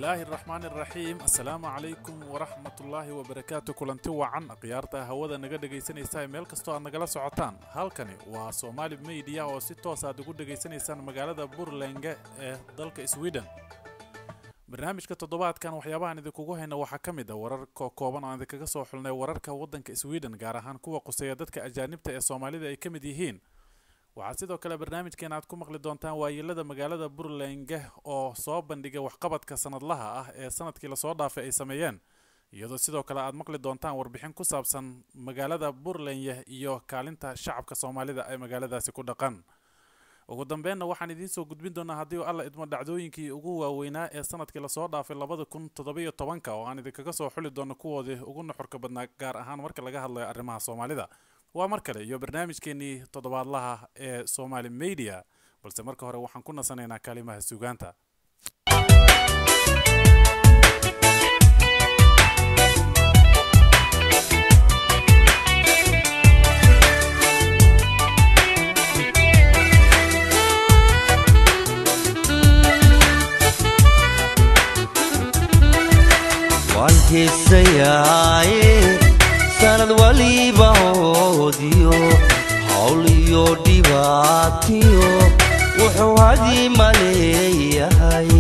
الله الرحمن الرحيم. السلام عليكم ورحمة الله وبركاته. كلنتي وعن قيارتها هودا naga dhageysanaysaa meel kasto aad nagala socotaan. Halkani waa Somali Media oo si toos ah ugu dhageysanaysaan magaalada Burlenge ee dalka Sweden. barnaamijka toddobaadkan waxyaabahan idinku hayna waxa kamid ah warar kooban oo aan idinkaga soo xulnay wararka wadanka Sweden gaar ahaan kuwa quseeya dadka ajaanibta ee Soomaalida ay kamid yihiin. waxaa sidoo kale barnaamijkeena aad ku maqli doontaan waayilada magaalada Burlenge oo soo bandhigay waxqabadka sanadlaha ah ee sanadkii la soo dhaafay ay sameeyeen iyadoo sidoo kale aad maqli doontaan warbixin ku saabsan magaalada Burlenge iyo kaalinta shacabka Soomaalida ay magaaladaasi ku dhaqan. ugu dambeynna waxaan idin soo gudbin doonaa haddii alla idmo dhacdooyinkii ugu waaweynaa ee sanadkii la soo dhaafay 2017 oo aan idinkaga soo xuli doono kuwoodii ugu nuxurka badnaa gaar ahaan marka laga hadlayo arrimaha Soomaalida. waa mar kale iyo barnaamijkeenii toddobaadlaha ee Somali Media balse marka hore waxaan ku nasanaynaa kalimaha suugaanta. sanad waliba oodiyo hawliyo dhibaatiyo wuxuu hadii maleeyahay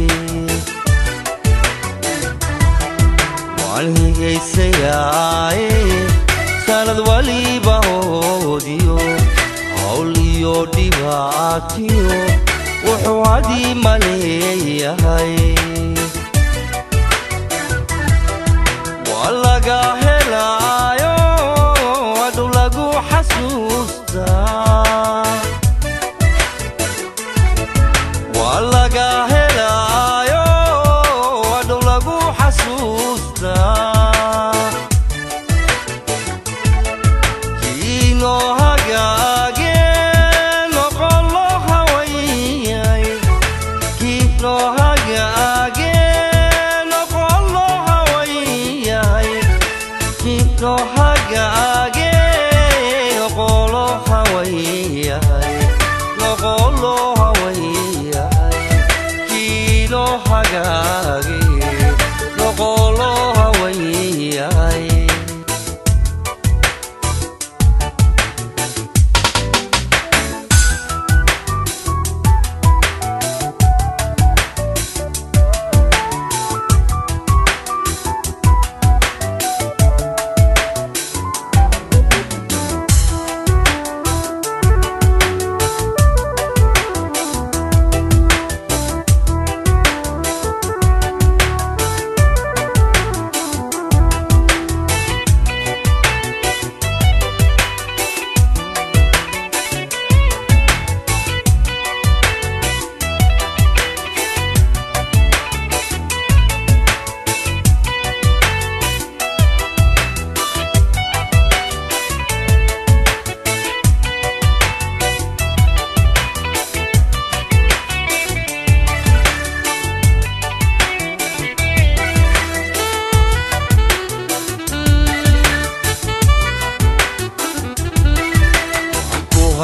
waan higaysayaay sanad waliba oodiyo hawliyo dhibaatiyo wuxuu hadii maleeyahay walaga helaayo aduu lagu xasuustaa walaga helaayo aduu lagu xasuustaa kiino hagaage noqolo hawayay kiino hagaage no hagaage qolo hawayay qolo hawayay kino hagaage qolo hawayay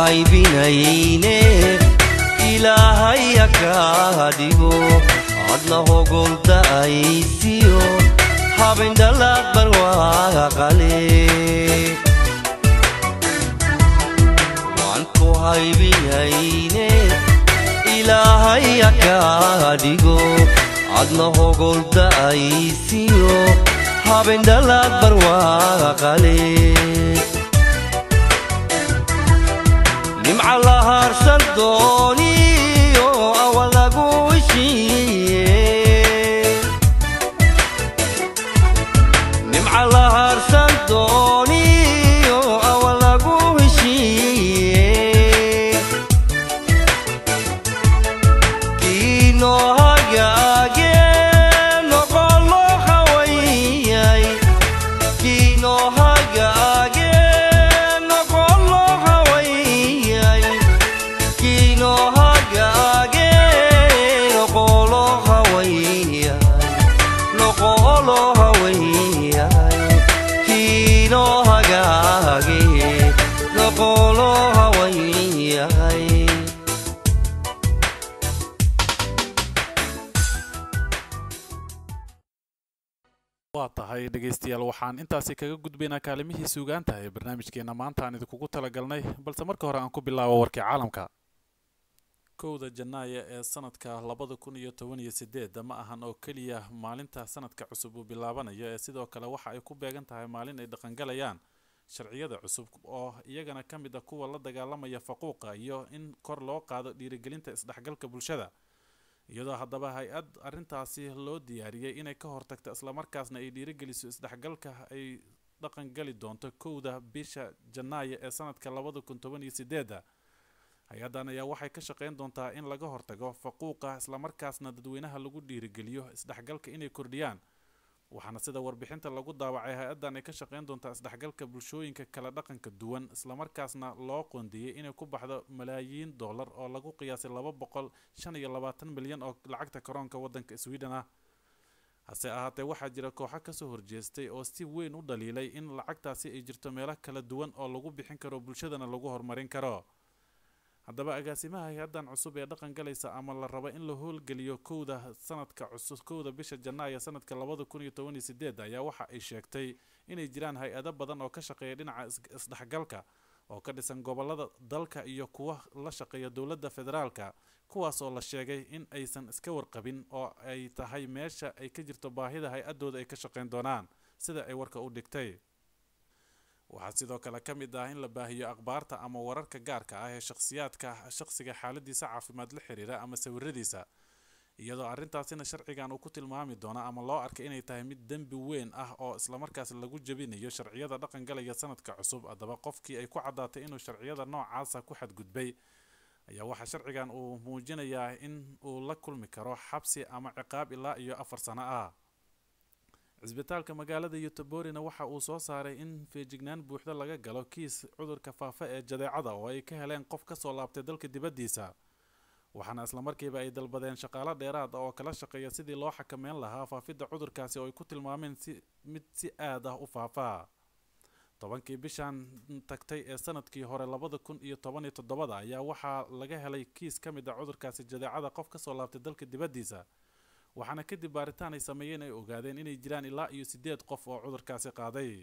haybinayne ilaahay akaadigo adna hogolda aysiyo habindala barwaaqale waan ku haybinayne ilaahay akaadigo adna hogolda aysiyo habindala barwaaqale nimca la harsan dooniyo awal lagu heshiiye nimca la harsan dooniyo awal lagu heshiiye kiino hagaage noqolo hawayay kiino hagaage no dhageystayaal waxaan intaasi kaga gudbaynaa kaalimihii suugaanta ee barnaamijkeena maanta aan idinku talagalnay balse marka hore aan ku bilaabo warkii caalamka. kowda Janaayo ee sanadka 2018 ma ahan oo kaliya maalinta sanadka cusub uu bilaabanayo ee sidoo kale waxa ay ku beegan tahay maalin ay dhaqangalayaan sharciyada cusub oo iyagana kamid ah kuwa la dagaalamaya faquuqa iyo in kor loo qaado dhiirigelinta isdhexgalka bulshada. iyadoo haddaba hay-ad arrintaasi loo diyaariyay inay ka hortagto isla markaasna ay dhiirigeliso isdhexgalka ay dhaqan gali doonto kowda bisha Janaayo ee sanadka 2018. hay-adan ayaa waxay ka shaqeyn doontaa in laga hortago faquuqa isla markaasna dadweynaha lagu dhiirigeliyo isdhexgalka inay kordhiyaan. waxaana sida warbixinta lagu daawacay hay-adan ay ka shaqeyn doontaa isdhexgalka bulshooyinka kala dhaqanka duwan isla markaasna loo qoondiyay inay ku baxdo malaayiin dollar oo lagu qiyaasay 225 milyan oo lacagta koronka wadanka Sweden ah. hase ahaatee waxaa jira kooxo ka soo horjeestay oo si weyn u dhaliilay in lacagtaasi ay jirto meelo kala duwan oo lagu bixin karo bulshadana lagu horumarin karo. haddaba agaasimaha hay-adan cusub ee dhaqan galaysa ama la rabo in la howlgeliyo kowda sanadka cusub kowda bisha Janaayo sanadka 2018 ayaa waxa ay sheegtay inay jiraan hay-ado badan oo ka shaqeeya dhinaca isdhexgalka oo ka dhisan gobolada dalka iyo kuwa la shaqeeya dowladda federaalka kuwaas oo la sheegay in aysan iska warqabin oo ay tahay meesha ay ka jirto baahida hay-adooda ay ka shaqeyn doonaan sida ay warka u dhigtay. waxaa sidoo kale ka mid ah in la baahiyo akhbaarta ama wararka gaarka ah ee shakhsiga xaaladiisa caafimaad la xiriira ama sawiradiisa iyadoo arrintaasina sharcigan uu ku tilmaami doono ama loo arkay inay tahay mid dembi weyn ah oo isla markaas lagu jabinayo sharciyada dhaqan galaya sanadka cusub. haddaba qofkii ay ku cadaatay inuu sharciyada noocaasa ku xadgudbay ayaa waxa sharcigan uu muujinayaa in uu la kulmi karo xabsi ama ciqaab ilaa iyo 4 sano ah. cisbitaalka magaalada Göteborgna waxa uu soo saaray in feejignaan buuxda laga galo kiis cudurka faafa ee jadeecada oo ay ka heleen qof ka soo laabtay dalka dibadiisa. waxaana isla markiiba ay dalbadeen shaqaale dheeraad ah oo kala shaqeeya sidii loo xakameyn lahaa faafidda cudurkaasi oo ay ku tilmaameen mid si aad ah u faafa. 10kii bishan tagtay ee sanadkii hore 2017 ayaa waxaa laga helay kiis ka mid ah cudurkaasi jadeecada qof ka soo laabtay dalka dibadiisa. waxaana kadib baaritaan ay sameeyeen ay ogaadeen inay jiraan ilaa iyo 8 qof oo cudurkaasi qaaday.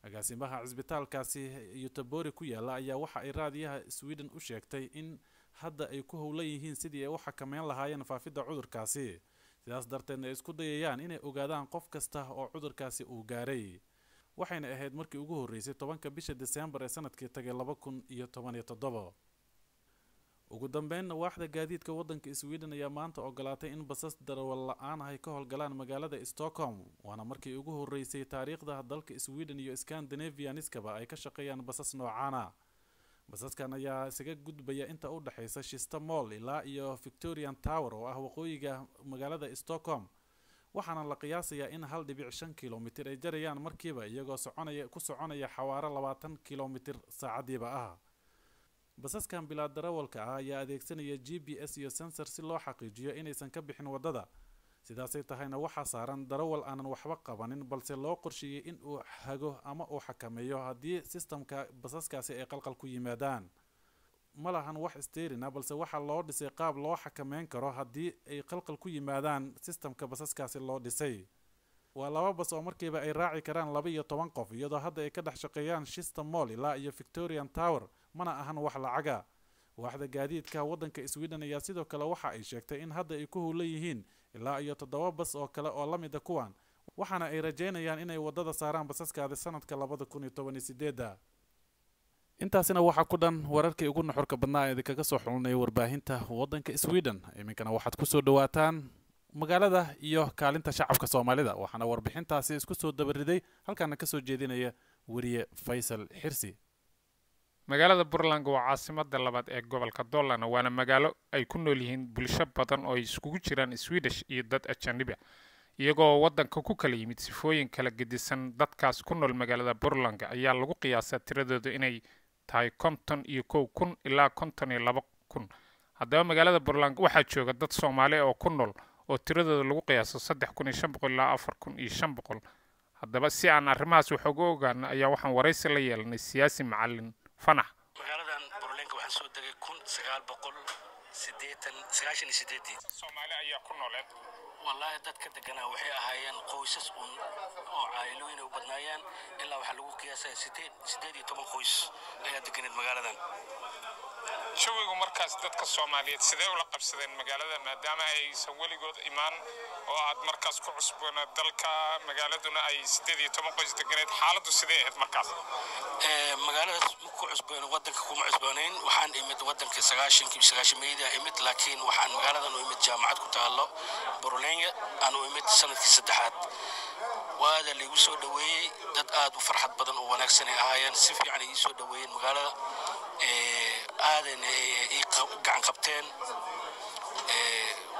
agaasimaha cisbitaalkaasi Göteborg ku yaala ayaa waxa ay raadiyaha Sweden u sheegtay in hadda ay ku howlan yihiin sidii ay u xakameyn lahaayeen faafidda cudurkaasi sidaas darteedna ay isku dayayaan inay ogaadaan qof kasta oo cudurkaasi uu gaaray. waxayna ahayd markii ugu horeysay 10ka bisha December ee sanadkii tagay 2017. ugu dambeynna waaxda gaadiidka wadanka Sweden ayaa maanta ogolaatay in basas darawal la'aan ah ay ka howlgalaan magaalada Stockholm waana markii ugu horeysay taariikhda dalka Sweden iyo Scandinavianiskaba ay ka shaqeeyaan basas noocaana. basaskan ayaa isaga gudbaya inta u dhaxaysa Kista Mall ilaa iyo Victorian Tower oo ah waqooyiga magaalada Stockholm waxaana la qiyaasayaa in 1.5 kilomitir ay jarayaan markiiba iyagoo ku soconaya xawaare 20 kilomitir saacadiiba ah. basaskan bilaa darawalka ah ayaa adeegsanaya GPS iyo sensor si loo xaqiijiyo inaysan ka bixin wadada sidaasay tahayna waxaa saaran darawal aanan waxba qabanin balse loo qorsheeyay in uu hago ama uu xakameeyo haddii sistamka basaskaasi ay qalqal ku yimaadaan. ma lahan wax isteerina balse waxaa loo dhisay qaab loo xakameyn karo haddii ay qalqal ku yimaadaan sistamka basaskaasi loo dhisay. waa 2 bas oo markiiba ay raaci karaan 12 qof iyadoo hadda ay ka dhex shaqeeyaan Kista Mall ilaa iyo Victorian Tower mana ahan wax lacaga. waaxda gaadiidka wadanka Sweden ayaa sidoo kale waxa ay sheegtay in hadda ay ku howlan yihiin ilaa iyo 7 bas oo kale oo la mid ah kuwan waxaana ay rajeynayaan inay wadada saaraan basaskaada sanadka 2018. intaasina waxa ku dhan wararkii ugu nuxurka badnaa ee kaga soo xulnay warbaahinta wadanka Sweden. iminkana waxaad ku soo dhawaataan magaalada iyo kaalinta shacabka Soomaalida waxaana warbixintaasi isku soo dabariday halkaana ka soo jeedinaya wariye Faysal Xirsi. magaalada Pureland waa caasimadda labaad ee gobolka Dalarna waana magaalo ay ku nool yihiin bulsho badan oo iskugu jiraan Swedish iyo dad ajnabi ah iyagoo wadanka ku kala yimid sifooyin kala gedisan. dadkaas ku nool magaalada Pureland ayaa lagu qiyaasaa tiradooda inay tahay 51,000 ilaa 52,000. haddaba magaalada Pureland waxaa jooga dad Soomaali oo ku nool oo tiradooda lagu qiyaaso 3,500 ilaa 4,500. haddaba si aan arrimahaas wax uga ogaano ayaa waxaan waraysi la yeelanay siyaasi macallin Fanax. magaaladan Pureland waxaan soo degay 1998 Soomaali ayaa ku nooleed والله dadka deganaa waxay ahaayeen qoysas oo caailoyin u badnaayeen ilaa waxa lagu qiyaasay 18 qoys ayaa deganeed magaaladan. jawigu markaas dadka Soomaaliyeed sidee ula qabsadeen magaalada maadaama aysan weligood imaan oo aad markaas ku cusboonaa dalka magaaladuna ay 18 qoys deganeed xaaladdu sidee ahayd markaas magaalada ku cusboon wadanka kuma cusboonayn waxaan imid wadanka 90 meeyda imid laakiin waxaan magaaladan u imid jaamacad ku taalo Burlenge aan u imid sanadkii saddexaad waada lagu soo dhaweeyay dad aad u farxad badan oo wanaagsan ay ahaayeen si fiican ay soo dhaweeyeen magaalada aadana ay gacan qabteen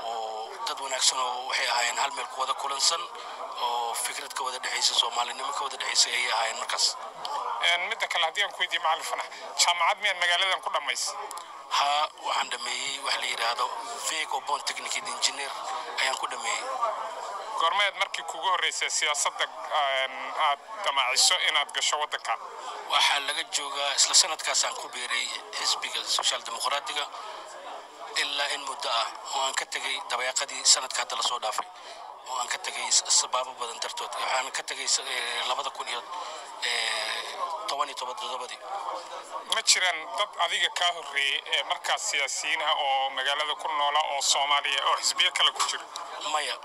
oo dad wanaagsan oo waxay ahaayeen hal meel ku wada kulansan oo fikrad ka wada dhaxaysa Soomaalinimo ka wada dhaxaysa ay ahaayeen markaas midda kale haddii aan ku weydiiyo macallin Fanax jaamacad miyaan magaaladan ku dhamaysay ha waxaan dhameeyay wax la yiraahdo Vego Polytechnic Engineer ayaan ku dhameeyay gormeed markii kugu horeysay siyaasadda aad damaaciso inaad gasho wadanka waxa laga joogaa isla sanadkaas aan ku beeray xisbiga Social Democratic ilaa in muddo ah oo aan ka tagay dabaaqadii sanadka hadda la soo dhaafay oo aan ka tagay sababo badan dartood waxaan ka tagay 2017 ma jiraan dad adiga ka horeeyay ee markaas siyaasiyiin ah oo magaalada ku nool oo Soomaaliya oo xisbiyo kale ku jira maya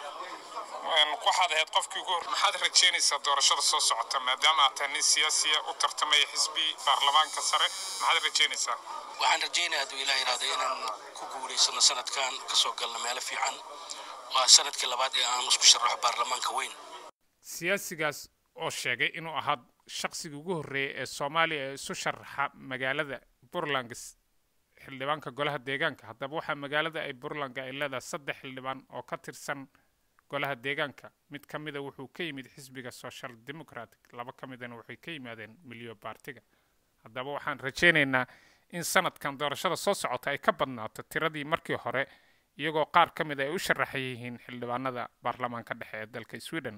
waxaad ahayd qofkii ugu horreeyay maxaad rajaynaysaa doorashada soo socota maadaama aad tahay siyaasi u tartamay xisbi baarlamaanka sare maxaad rajaynaysaa waxaan rajaynayaa inuu Ilaahay raado inaan ku guuleysano sanadkan ka soo galno meel fiican waa sanadkii labaad ee aan isku sharaxo baarlamaanka weyn siyaasigaas oo sheegay inuu ahaa shakhsiga ugu horreeyay ee Soomaaliya ee isu sharaxa magaalada Burlenge xildhibaanka golaha deegaanka haddaba waxa magaalada ay Burlenge ay leedahay 3 xildhibaan oo ka tirsan golaha deegaanka mid kamida wuxuu ka yimid xisbiga Social Democratic laba kamidana waxay ka yimaadeen Milyo Partiga haddaba waxaan rajaynaynaa in sanadkan doorashada soo socota ay ka badnaato tiradii markii hore iyagoo qaar kamid ay u sharaxay yihiin xildhibaanada baarlamaanka dhexe ee dalka Sweden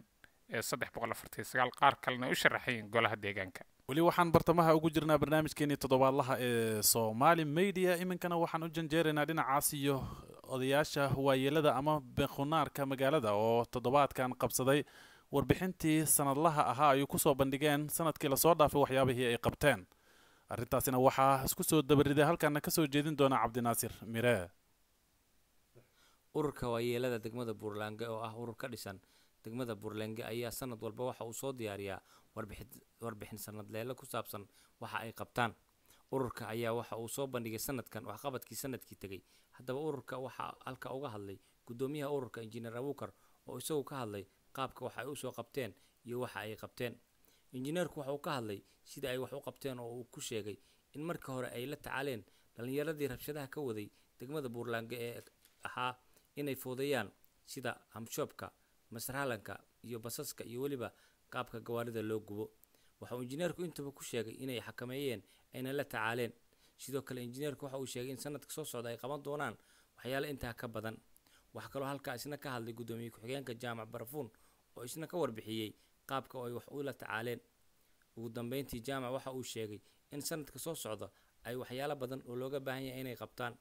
ee 349 qaar kalena u sharaxayeen golaha deegaanka wali waxaan bartamaha ugu jirnaa barnaamijkeeni toddobaadlaha ee Somali Media iminkana waxaan u janjeereynaa dhinacaas iyo odayaasha waayeelada ama beequnaarka magaalada oo toddobaadkan qabsaday warbixintii sanadlaha ahaa ay ku soo bandhigeen sanadkii la soo dhaafay waxyaabihii ay qabteen arrintaasina waxaa isku soo dabariday halkana ka soo jeedin doona Cabdinaasir Mire ururka waayeelada degmada Burlenge oo ah urur ka dhisan degmada Burlenge ayaa sanad walba waxa uu soo diyaariyaa warbixin sanadleele ku saabsan waxa ay qabtaan ururka ayaa waxa uu soo bandhigay sanadkan waxqabadkii sanadkii tagay haddaba ururka waxa halka uga hadlay gudoomiyaha ururka Engineer Abukar oo isagu ka hadlay qaabka waxa ay u soo qabteen iyo waxa ay qabteen injineerku waxa uu ka hadlay sida ay wax u qabteen oo uu ku sheegay in markii hore ay la tacaaleen dhalinyaradii rabshadaha ka waday degmada Burlenge ee ahaa inay foodayaan sida hamshobka masrahalanka iyo basaska iyo waliba qaabka gawaarida loo gubo waxa uu injineerku intaba ku sheegay inay xakameeyeen ayna la tacaaleen sidoo kale injineerku waxa uu sheegay in sanadka soo socda ay qaban doonaan waxyaalo intaa ka badan wax kale halka isna ka hadlay gudoomiye ku-xigeenka jaamac Barafuun oo isna ka warbixiyay qaabka ay wax u la tacaaleen ugu dambeyntii jaamac waxa uu sheegay in sanadka soo socda ay waxyaalo badan oo looga baahan yahay inay qabtaan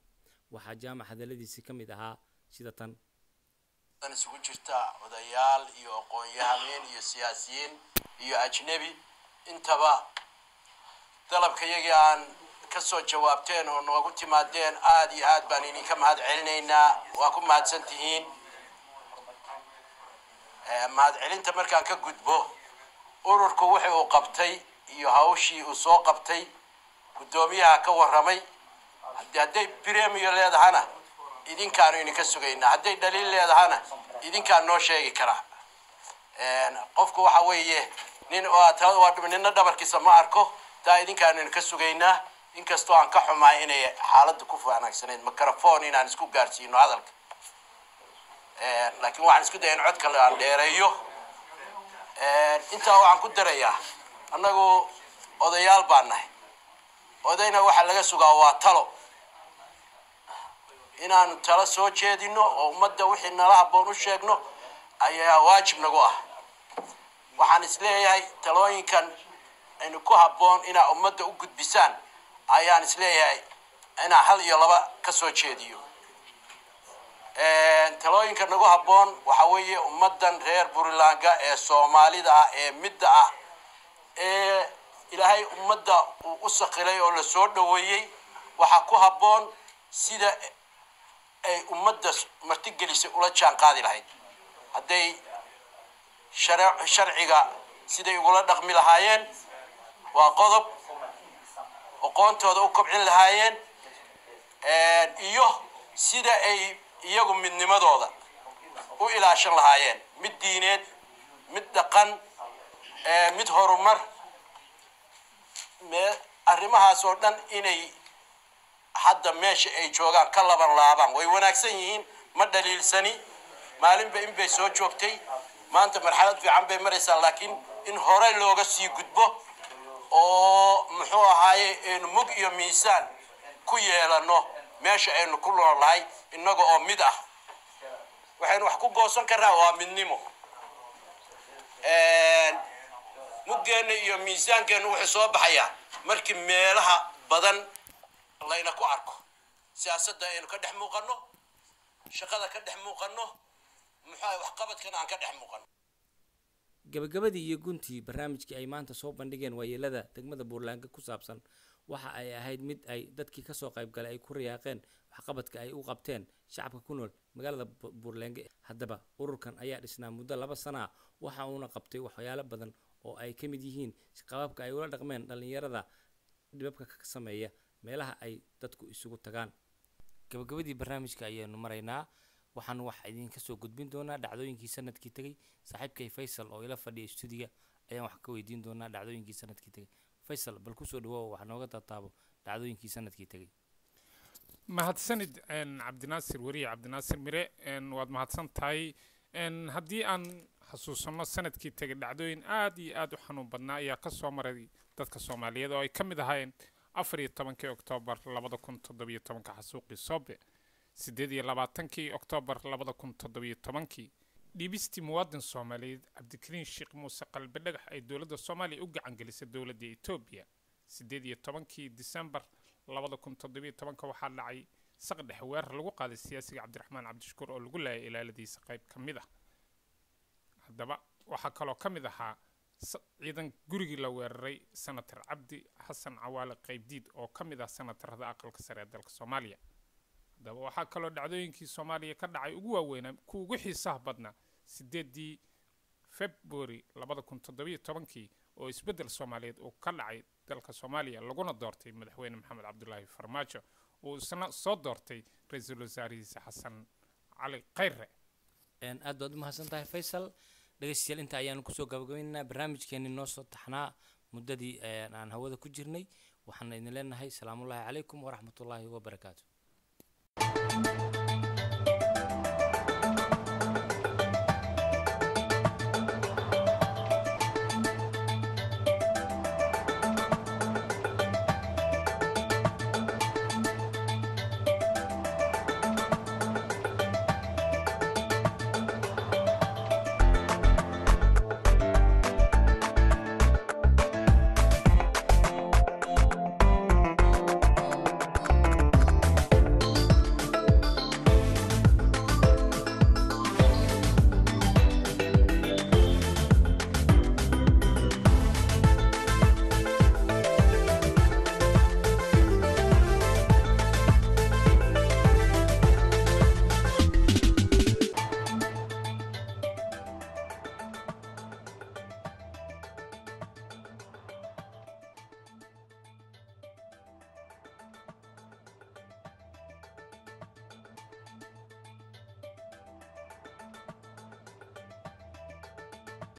waxa jaamac hadaladiisa kamid ahaa sida tan isugu jirta odayaal iyo aqoon-yahaneen iyo siyaasiyiin iyo ajnabi intaba dalabkayagii aan ka soo jawaabteen oo noogu timaadeen aad iyo aad baan idinka mahadcelinaynaa waa ku mahadsantihiin mahadcelinta markaan ka gudbo ururku wixii uu qabtay iyo hawshii uu soo qabtay gudoomiyaha ka warramay hadday premium leedahana idinkaanu idinka sugaynaa hadday dhaliil leedahana idinkaan noo sheegi karaa qofku waxa weeye ninna dhabarkiisa ma arko taa idinkaanu idinka sugaynaa inkastoo aan ka xumaay inay xaaladda ku wanaagsaneyd microphone inaan isku gaarsiino hadalka laakiin waxaan isku dayaa in codka aan dheereeyo intaa waxaan ku darayaa annagu odayaal baan nahay odayna waxa laga sugaa waa talo inaan talo soo jeedino oo ummadda wixii nala habboon u sheegno ayaa waajib nagu ah waxaan isleeyahay talooyinkan aynu ku habboon inaa ummadda u gudbisaan ayaan isleeyahay inaa hal iyo laba ka soo jeediyo talooyinka nagu habboon waxa weeye ummaddan reer Pureland ee Soomaalida ah ee midda ah ee ilaahay ummadda uu u saqilay oo la soo dhaweeyay waxa ku habboon sida ay ummadda martigelisay ula jaan qaadi lahayd hadday sharciga siday ugula dhaqmi lahaayeen waa qodob aqoontooda u kobcin lahaayeen iyo sida ay iyagu midnimadooda u ilaashan lahaayeen mid diineed mid dhaqan mid horumar arrimahaas oo dhan inay hadda meesha ay joogaan ka laabaan way wanaagsan yihiin ma dhaliilsani maalinba in bay soo joogtay maanta marxalad fiican bay maraysaa laakiin in hore looga sii gudbo oo muxuu ahaaye mug iyo miisaan ku yeelano meesha aynu ku noolahay innaga oo mid ah waxaynu wax ku goosan karnaa waa midnimo muggeena iyo miisaankeena wuxuu soo baxayaa markii meelaha badan layna ku arko siyaasadda aynu ka dhex muuqanno shaqada ka dhex muuqanno muxuu wax qabadkana aan ka dhex muuqanno gabagabadii iyo guntii barnaamijkii ay maanta soo bandhigeen waayeelada degmada Pureland ku saabsan waxa ay ahayd mid ay dadkii ka soo qayb galay ay ku riyaaqeen waxqabadka ay u qabteen shacabka ku nool magaalada Pureland haddaba ururkan ayaa dhisnaa muddo 2 sano ah waxa uuna qabtay waxyaalo badan oo ay ka mid yihiin qaababka ay ula dhaqmeen dhalinyarada dibabka ka sameeya meelaha ay dadku isugu tagaan gabagabadii barnaamijka ayaanu maraynaa waxaan wax idin ka soo gudbin doonaa dhacdooyinkii sanadkii tagay saaxiibkay Faisal oo ila fadhiya stuudiga ayaan wax ka weydiin doonaa dhacdooyinkii sanadkii tagay Faisal bal ku soo dhawow wax nooga taataabo dhacdooyinkii sanadkii tagay mahadsanid cabdinaasir wariye cabdinaasir mire waad mahadsan tahay haddii aan xasuusano sanadkii tagay dhacdooyin aad iyo aad u xanuun badnaa ayaa ka soo maray dadka Soomaaliyeed oo ay ka mid ahaayeen 14 Oktoobar 2017 xasuuqii Soobe 28 Oktoobar 2017 dhiibistii muwaadin Soomaaliyeed Cabdikariin Sheekh Muuse Qalbi Dhagax ay dowladda Soomaaliya u gacan gelisay dowladda Itoobiya 18 December 2017 waxaa dhacay saqdhex weerar lagu qaaday siyaasiga Cabdiraxmaan Cabdishakuur oo lagu laayay ilaaladiisa qayb ka mid ah haddaba waxaa kaloo ka mid ahaa ciidan gurigii la weeraray senator Cabdi Xasan Cawaale Qaybdiid oo ka mid ah senatarada aqalka sare ee dalka Soomaaliya haddaba waxaa kaloo dhacdooyinkii Soomaaliya ka dhacay ugu waaweynaa kuwa ugu xiisaha badnaa 8 February 2017 oo isbedel Soomaaliyeed oo ka dhacay dalka Soomaaliya laguna doortay madaxweyne Maxamed Cabdullaahi Farmaajo oo isna soo doortay ra'iisul wasaarihiisa Xasan Cali Khayre aad baad u mahadsantahay Faisal dhageystayaal inta ayaanu kusoo gabagabeynaa barnaamijkeeni noo soo taxnaa muddadii aan hawada ku jirnay waxaan idin leenahay salaamu calaykum waraxmatullaahi wabarakaatuh